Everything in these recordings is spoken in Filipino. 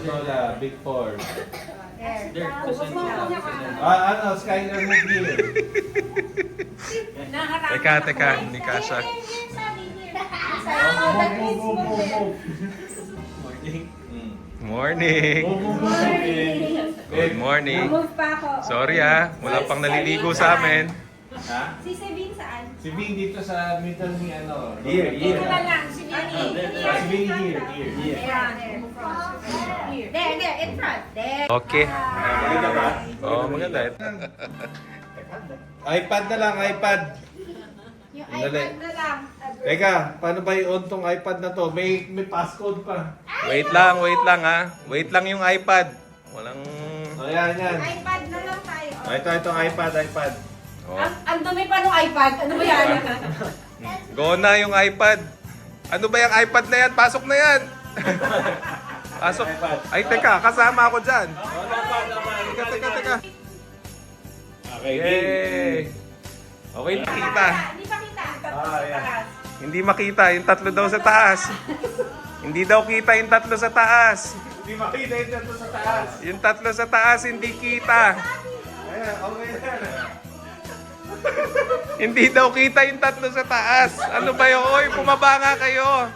Lola, Big Four. There. Ano, Skyler McGill. Teka, hindi kasha. Morning. Good morning. Sorry wala pang naliligo sa amin. Ha? Si Sevin saan? Si Vin dito sa middle ni ano. Here. Dito na lang, si Vinny. Si Vin here. There, in front. There. Okay. Maganda ba? Maganda. iPad na lang, iPad. Yung Dali. iPad na lang. Teka, paano ba i-on tong iPad na to? May passcode pa. Wait lang Wait lang yung iPad. Walang... O yan. iPad na lang tayo. Ito, iPad. Oh. Ang dumi pa nung iPad. Ano ba yan? Go na yung iPad. Ano ba yung iPad na yan? Pasok na yan. Pasok. Ay, teka. Kasama ako dyan. Teka. Okay, Yay! Okay, nakita. Hindi pa kita. yeah. Hindi makita. Yung tatlo daw sa taas. Hindi daw kita yung tatlo sa taas. Hindi makita yung dito sa taas. Yung tatlo sa taas, hindi kita. Ayan, okay na. Hindi daw kita yung tatlo sa taas. Ano ba yun? Oy, bumaba nga kayo.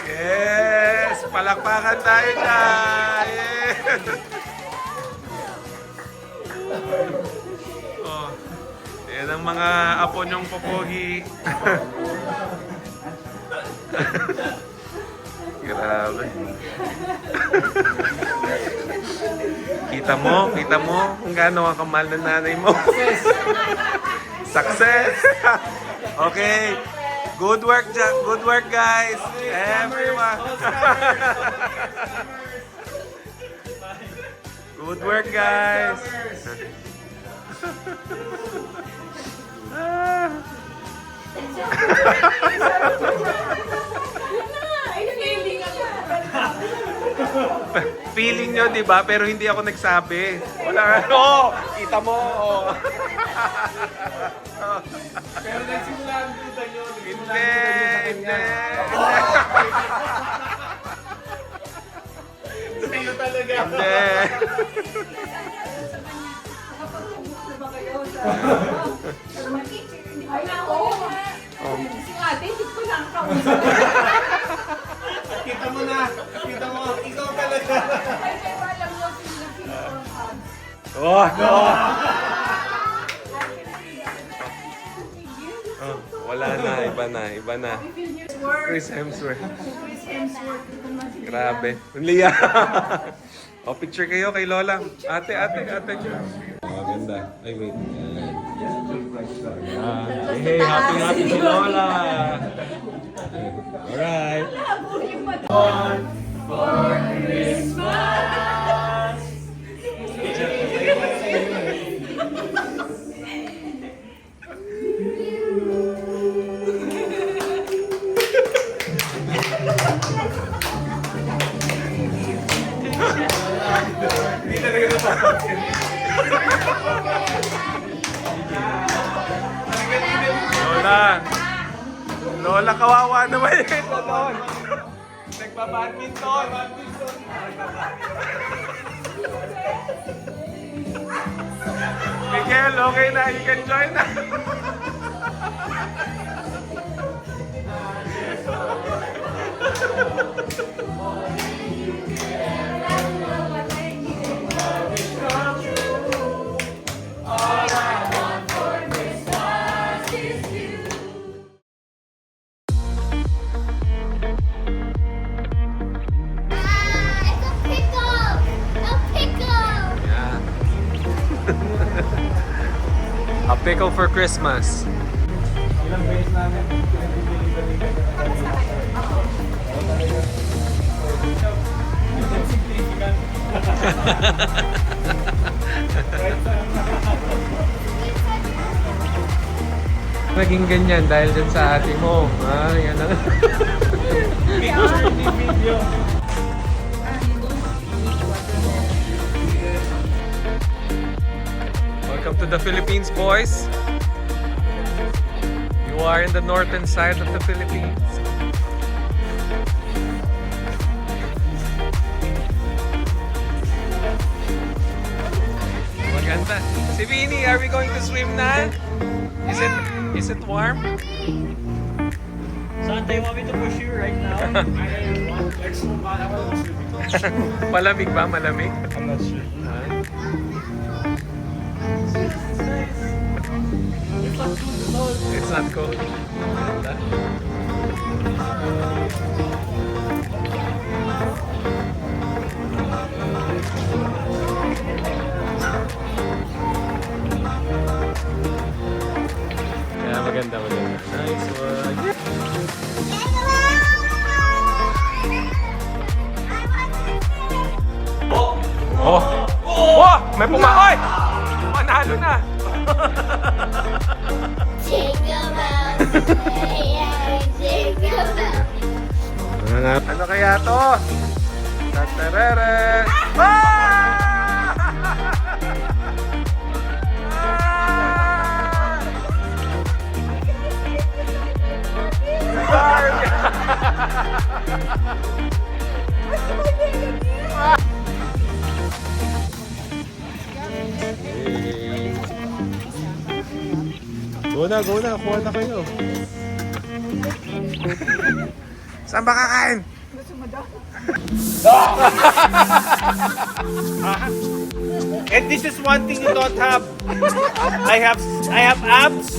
Yes! Palakpakan tayo dyan! Yes! Oh, yan ang mga apo niyong pupuhi. Grabe. Kita mo kung gaano ka kamahal ng nanay mo. Success! Okay. Good work, guys. Everyone. Good work, guys. Feeling nyo, di ba? Pero hindi ako nagsabi. Wala. Oh, kita mo. Oh. Pero nagsimula ang kita nyo. Hindi. Sa'yo talaga. Hindi. Ay, ako. Si ate, hindi ko lang kausap. Kita mo na. Kita mo. Ikaw talaga. Ay, kaya alam mo, pinakita Oh, no. Oh, wala na, iba na. Chris Hemsworth. Grabe. Lia. O, picture kayo kay Lola. Ate. Oh, ganda. Ay, wait. Hey, happy si Lola. Alright. Lola, kawawa naman ito doon. Nagpa-badminton. Miguel, okay na. You can join na. A pickle for Christmas. Ilang beses namin pinag-delivery Naging ganyan dahil dyan sa ate mo. Ah, yan lang. Picture ni video. Welcome to the Philippines, boys. You are in the northern side of the Philippines. Maganda. Si Vinny, are we going to swim na? Is it warm? Saan tayo want me to push you right now? Let's move on. I want to shoot. Malamig ba? Malamig? I'm not sure. It's not cold. Ganda. Kaya maganda. Nice one. Oh! Oh! May pumakoy! Panalo na! Jingle bells, jingle bells. Ano kaya to? Tatarere! Ah! Go na, kuha na kayo. Saan ba kakain? And this is one thing you don't have. I have abs.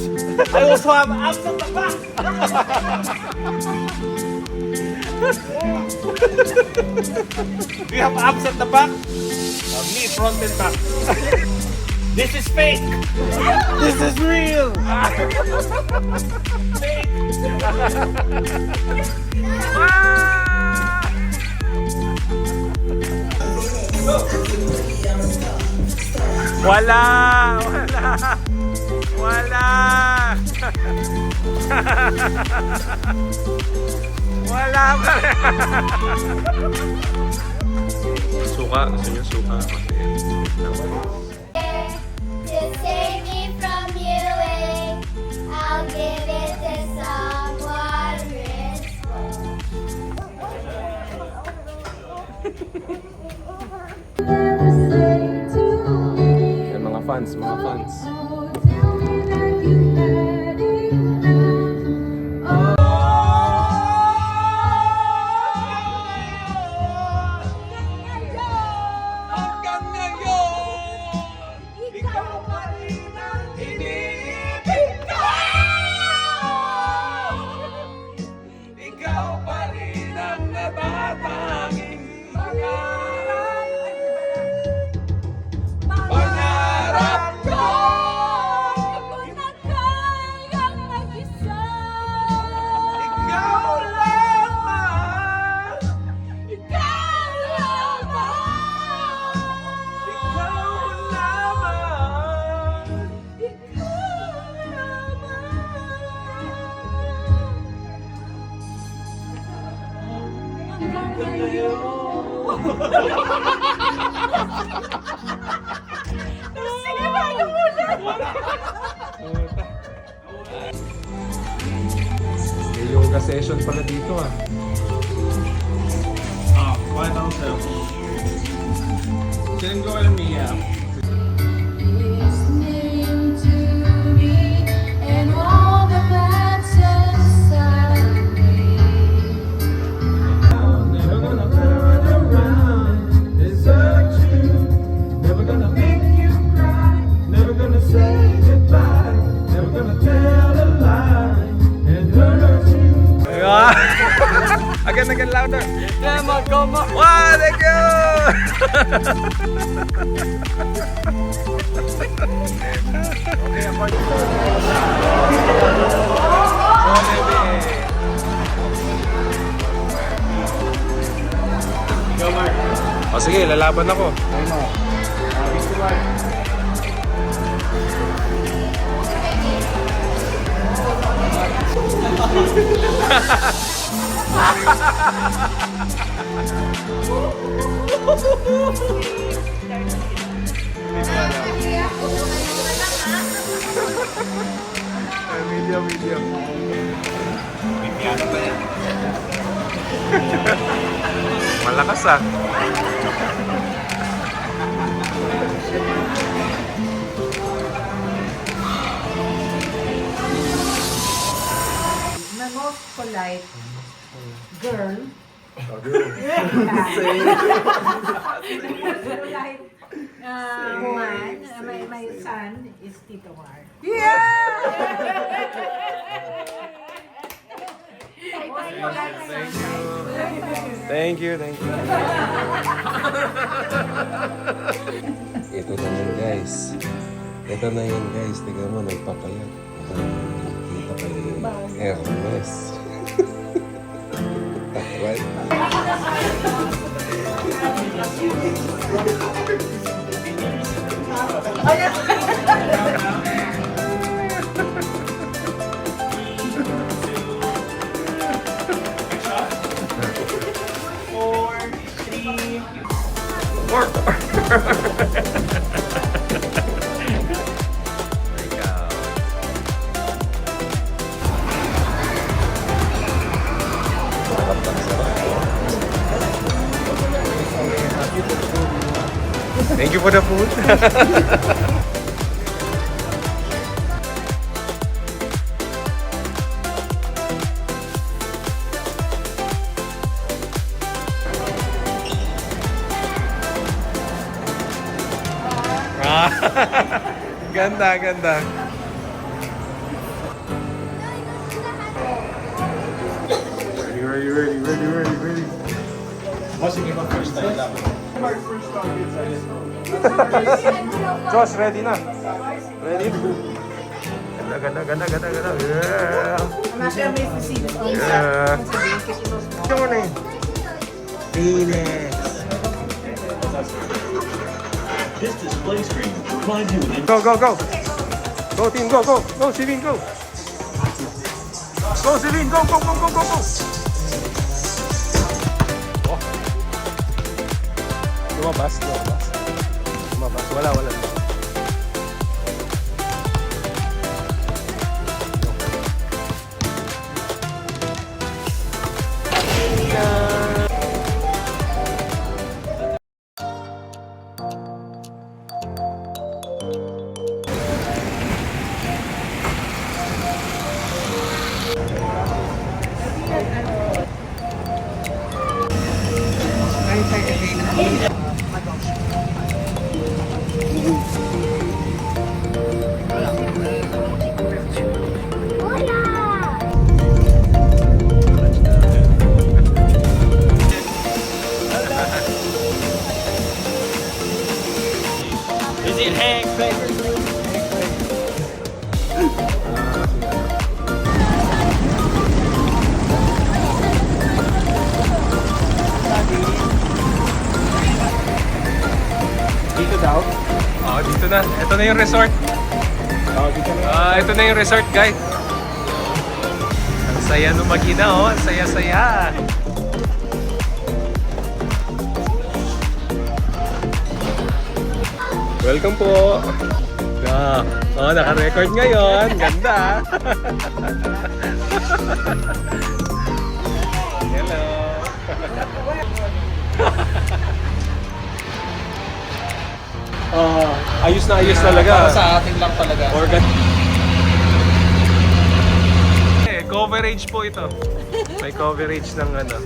I also have abs at the back. Do you have abs at the back? Me, front and back. This is fake. This is real. Fake. Wala! Wala pa rin! Suka, gusto niyo suka? To save me from you, I'll give it to someone Yan, mga fans. May yoga session pala dito ah. Why don't you? Didn't go in me, yeah. Listening to me and all the bad inside me. Never gonna turn around, desert you. Never gonna make you cry. Never gonna say goodbye. Never gonna tell a lie and hurt you. Again, louder. Yeah, Magoma! Wow, thank you! O sige, lalaban ako. Medium. Malakas ah. My most polite girl. Polite one. My son is Tito Mar. Thank you. Ito na yun guys. Tignan mo, nagpapayat. Kita kay Hermes. Right? Ikaw. Sarap ng sarap. Thank you for the food. Ganda. Ready. Josh, ready na. Ready? Ganda. Yeah. Yeah. Ito na yun. Phoenix. This display screen provides you with Go. Go team, go. Go Sivin, go. Go Sivin, go. Oh. Lumabas. Wala. Is it Hank favorite? Dito daw? Oo, dito na. Ito na yung resort. Ito na yung resort, guys. Ang saya nung magina, oh. Ang saya-saya. Welcome po. Naka-record ngayon. Ganda. Hello. Ayos na talaga. Para sa atin lang talaga. Coverage po ito. May coverage ng ano.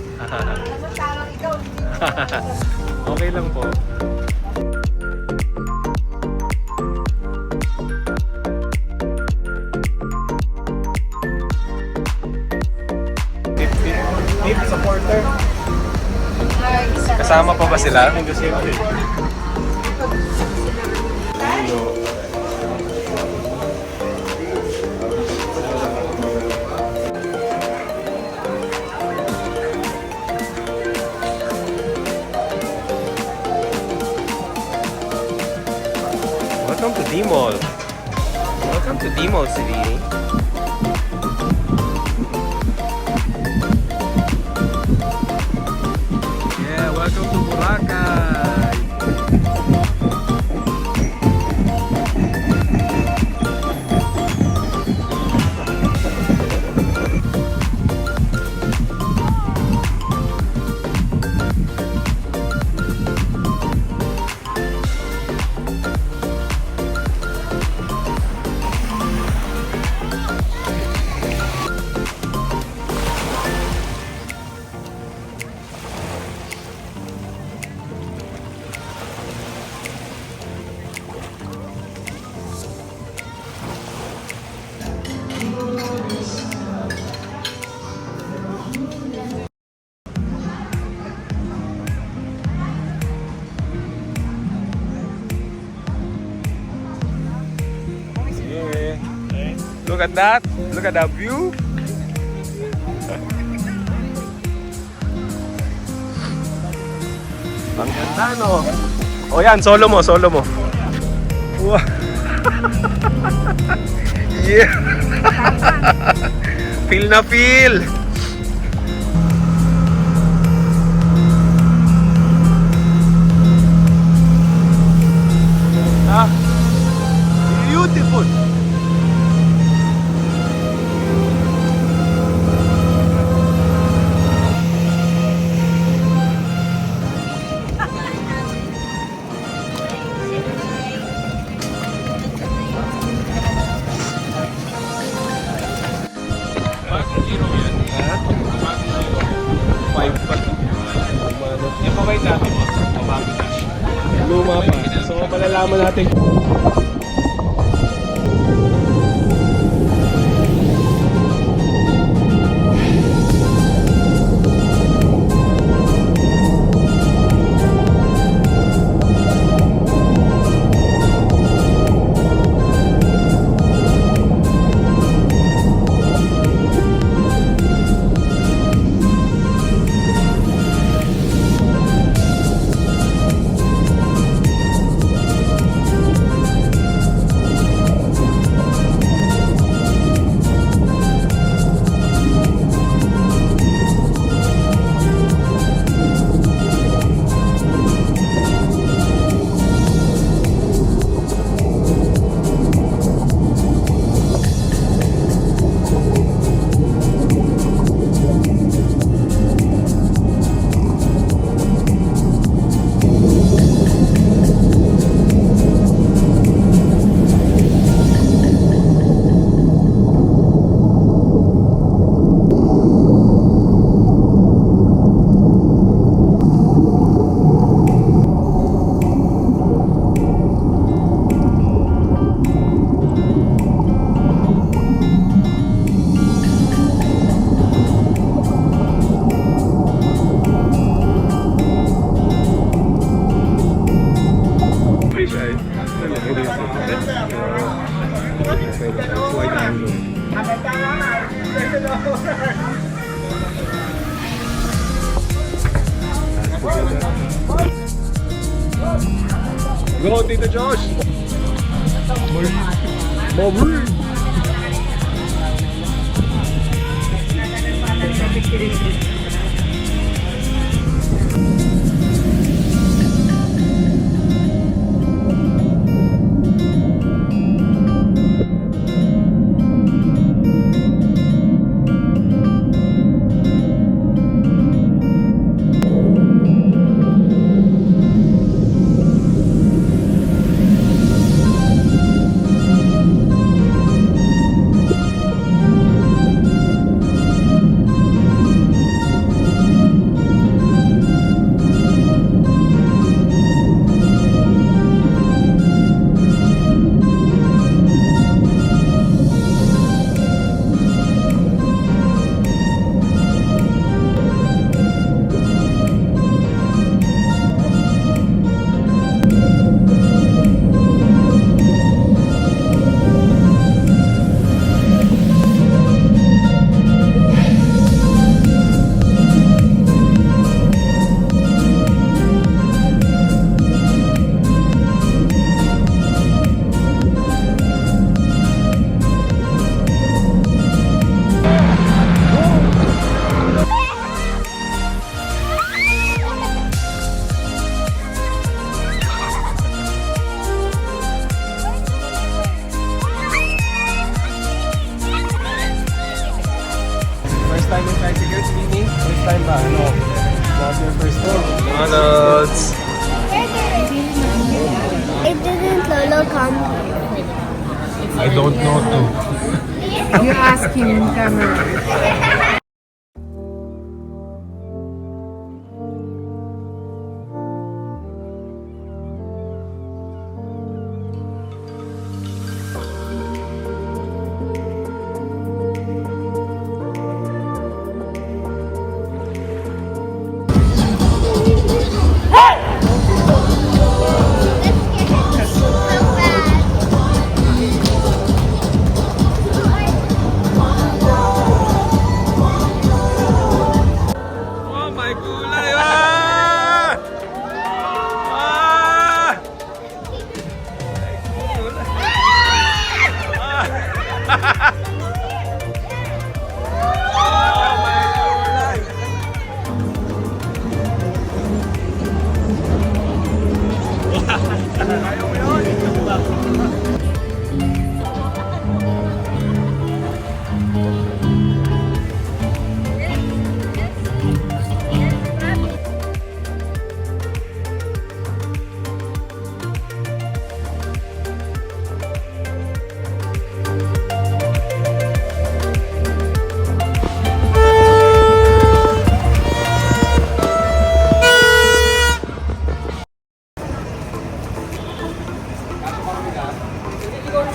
Okay lang po. Tip supporter. Kasama pa ba sila? Mall. Welcome to D Mall City. Yeah, welcome to Boracay. Yeah. Look at that. Look at that view. Ang ganda, no? O yan, solo mo, solo mo. Wow. Yeah. Feel na feel. Ah, beautiful. Yung kamay natin, mabago na. Luma pa. So, malalaman natin. Go, Tito Josh! Mabri! time ba? Ano? Was your first time? McDonald's. It didn't Lolo come. I don't know too. You ask him in camera. Oh, may kulay! Ah! Ah! Oh, may kulay!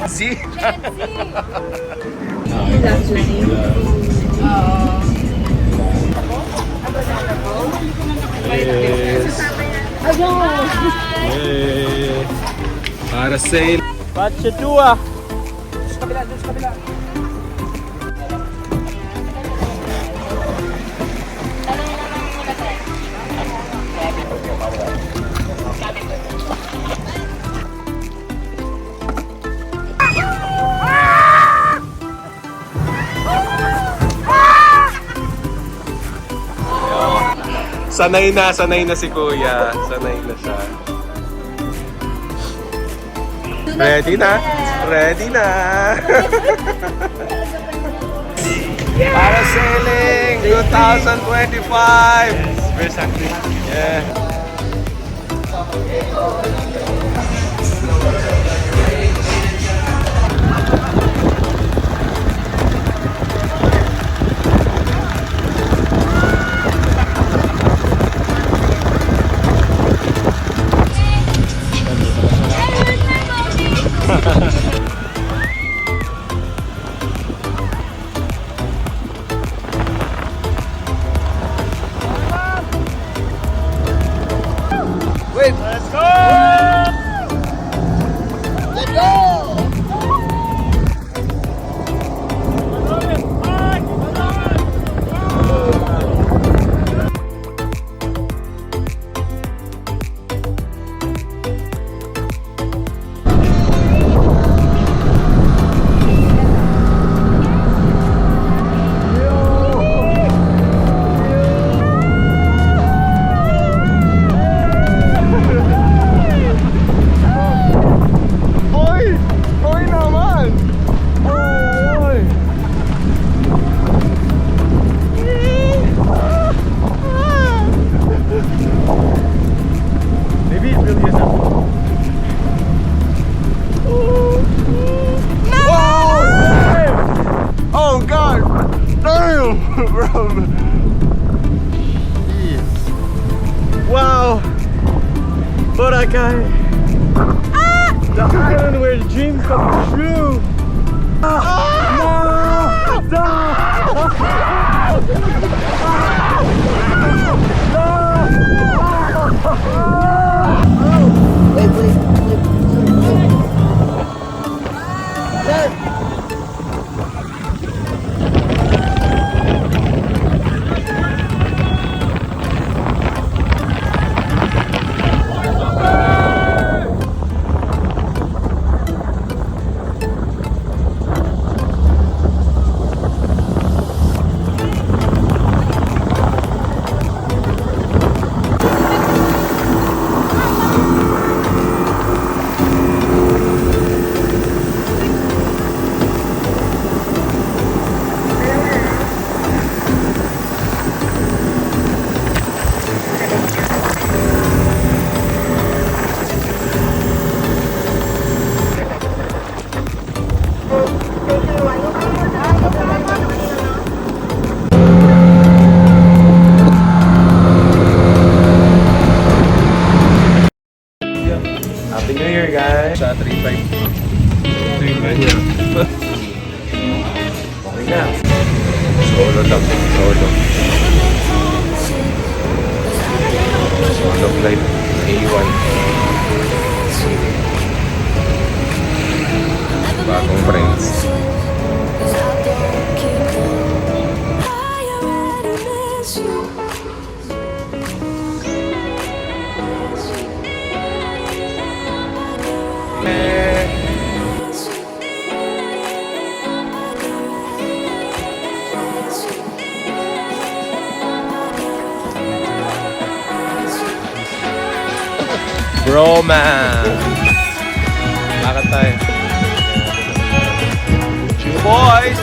See? Yes. Hey. Para sale. Batcha 2 ah. Sanay na si Kuya. Sanay na siya. Ready na? Ready na! Para sailing 2025! Yeah. Wait! Let's go! Let's go! Wow! Boracay! The island where dreams come true! guys. Sa 3.5. 3.5. Okay na. Solo lang. Solo. Solo flight. A1. Bagong friends. Bromance! Bakit tayo? Chill boys!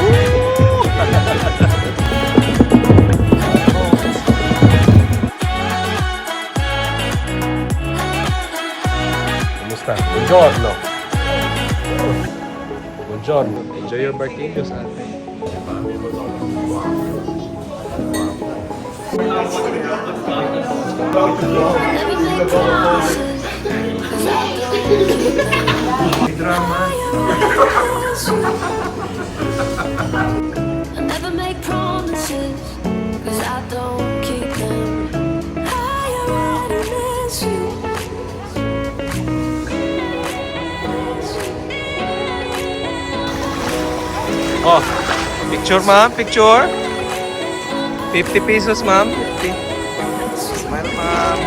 Woo! Kumusta? Buongiorno! Buongiorno! Enjoy your barquillos, ate. Drama. I never make promises, 'cause I don't keep them. I already miss you. Oh, picture ma'am, picture. 50 pesos ma'am. 50. Smile ma'am.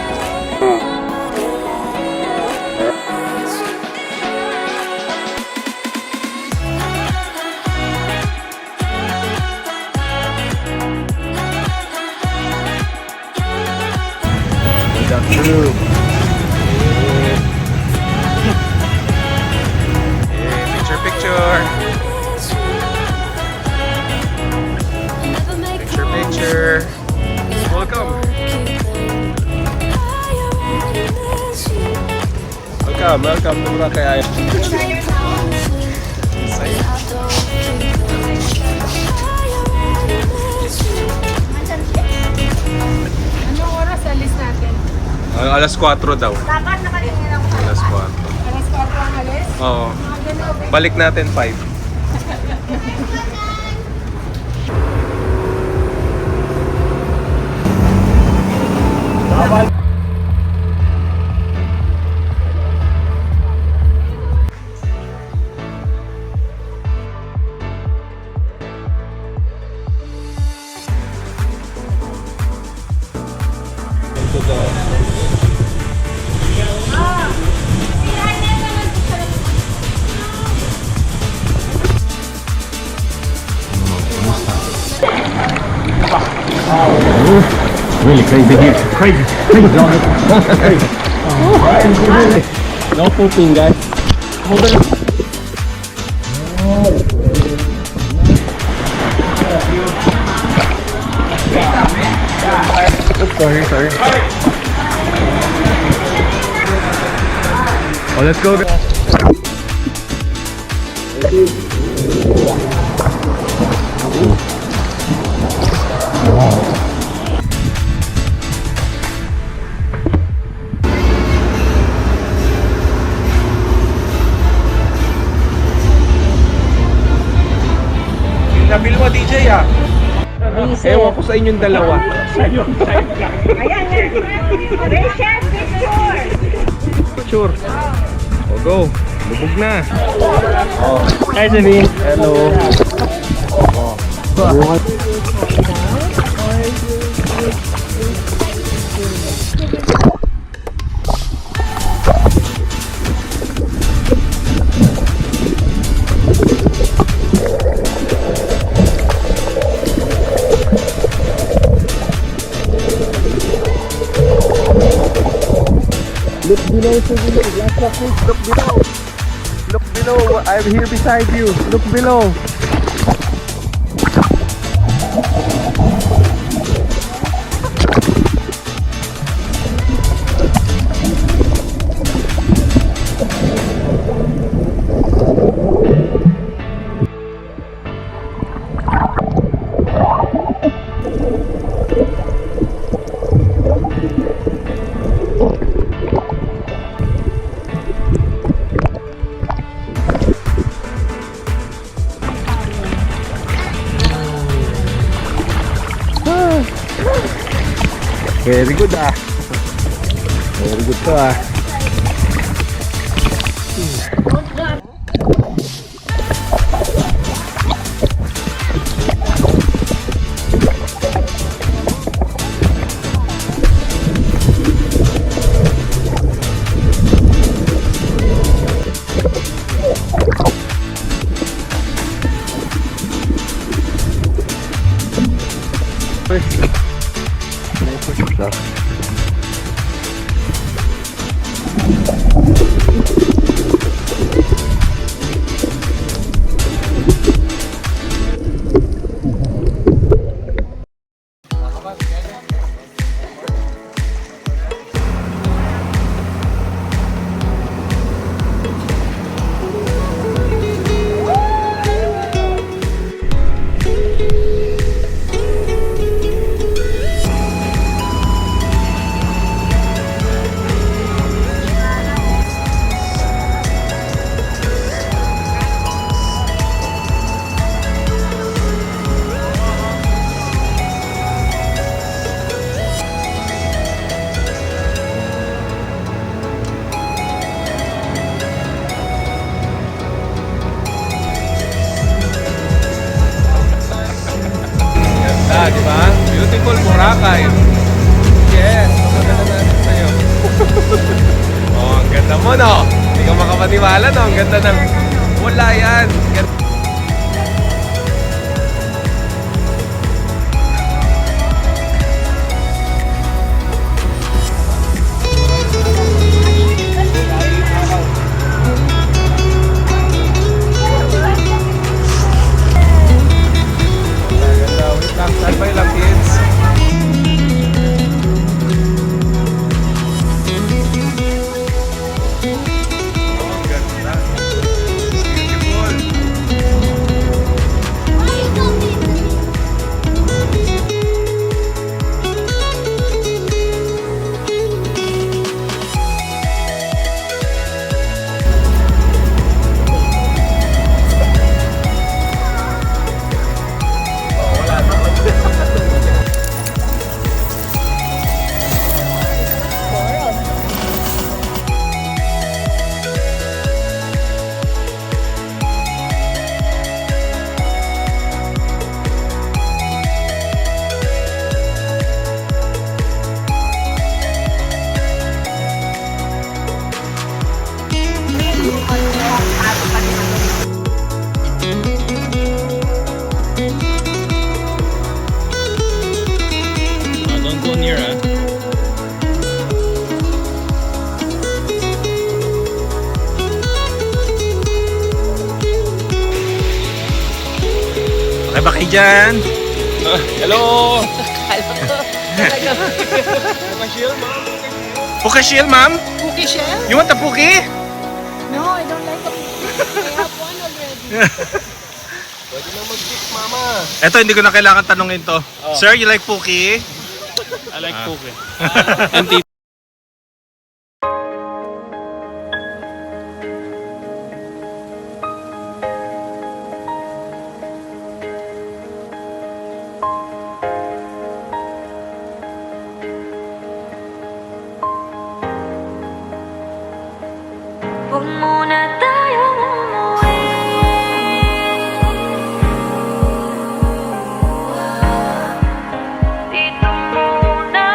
The crew. Yeah, picture, picture. Picture, picture. Welcome. Welcome, welcome to Boracay. Anong oras alis natin? Alas 4 daw. Dapat nakalingin ako. Alas 4. Alas 4 ang alis? Oo. Mga ganun. Balik natin 5. Really crazy here. Crazy. Crazy. No pooping, guys. Hold on. Sorry. Oh, let's go. Nabil mo DJ ah. Ewan ko sa inyong dalawa. Ayan na. Rachel, picture! Picture. O go. Lubog na. Hi, Sabine. Hello. Look below, last practice, look below. Look below, I'm here beside you. Look below. Very good ah. Very good to ah. Ganda, di ba? Beautiful Boracay. Yes, maganda natin sa'yo. Oh, ang ganda mo, no? Hindi ka makapaniwala, no? Ang ganda ng... Wala yan. Ganda. Ganda. Wait lang, standby lang, kids. Oh, ang ganda. Beautiful. Don't go near, ah. Okay ba kayo dyan? Hello! Puki shield, ma'am? Cookie shell? You want the puki? No, I don't like it. I have one already. Pwede na mag-gift, mama. Eto, hindi ko na kailangan tanungin to. Sir, you like puki? I like poke. Huwag muna tayong umuwi. Dito muna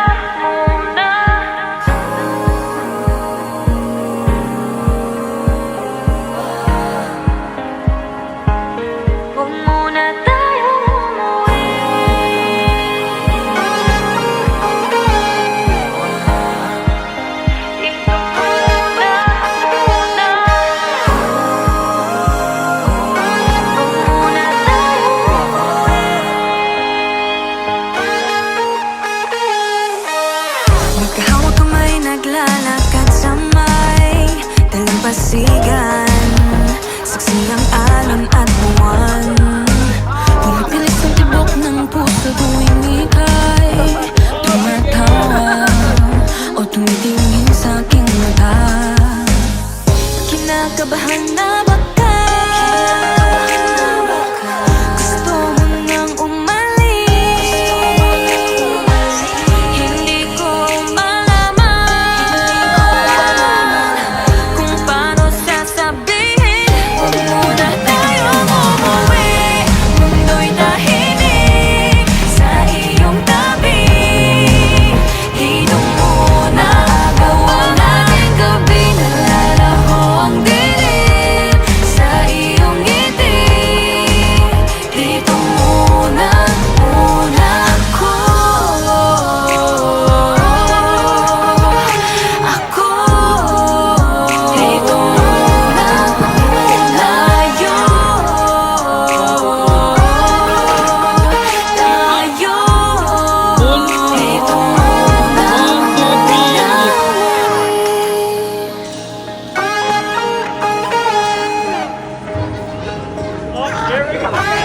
Hey!